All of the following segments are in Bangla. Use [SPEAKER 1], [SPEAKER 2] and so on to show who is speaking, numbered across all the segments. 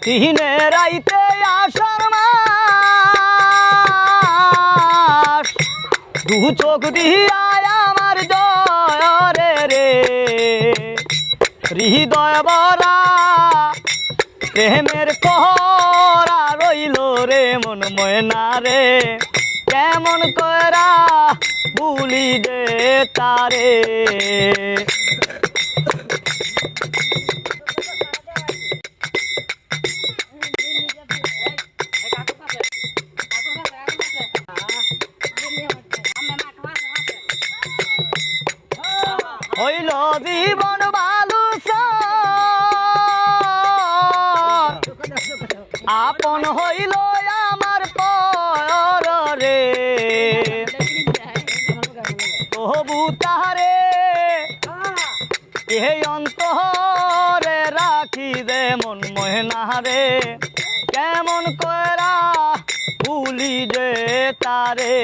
[SPEAKER 1] দিনে রাইতে আষাঢ় মাস দু চোখ দিয়া আমার জয় রে হৃদয় ভরা প্রেমের কহরা রইল রে মন ময়না রে কেমন করা ভুলি দে তারে হইল জীবন ভালো আপন হইল আমার পর রে তবু তাহারে এই অন্তরে রাখি দে মন ময়না রে কেমন করা ভুলি দে তারে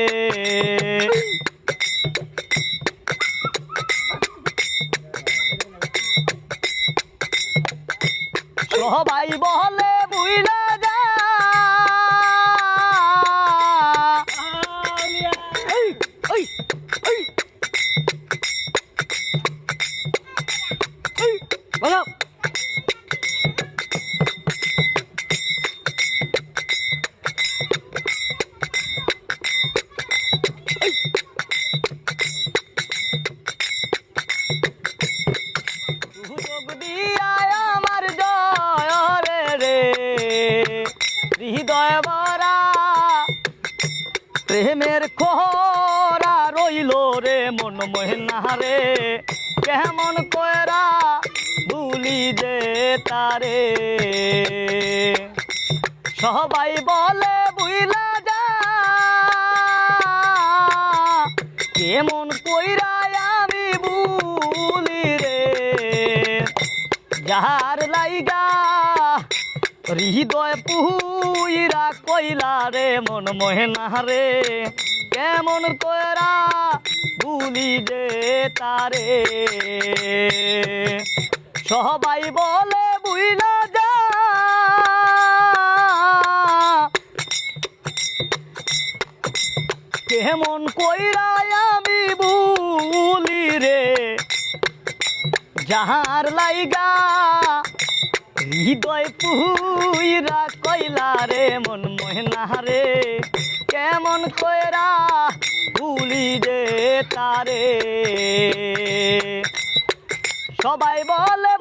[SPEAKER 1] সবাই বলে বুইলা যা বলো হৃদয় ভরা প্রেমের খোরা রইল রে মন ময়না রে কেমন করা ভুলি যে তারে সবাই বলে বুইলা যা কেমন কইরা আমি ভুলি রে যার লাইগা হৃদয় পুইরা কইলা রে মন ময়না রে কেমন করা ভুলি দে তারে সবাই বলে বুইলা যা কেমন কইরা আমি ভুলি রে যাহার লাইগা হৃদয় পুইরা কইলা রে মন ময়না রে কেমন কইরা ভুলি দে তারে সবাই বলে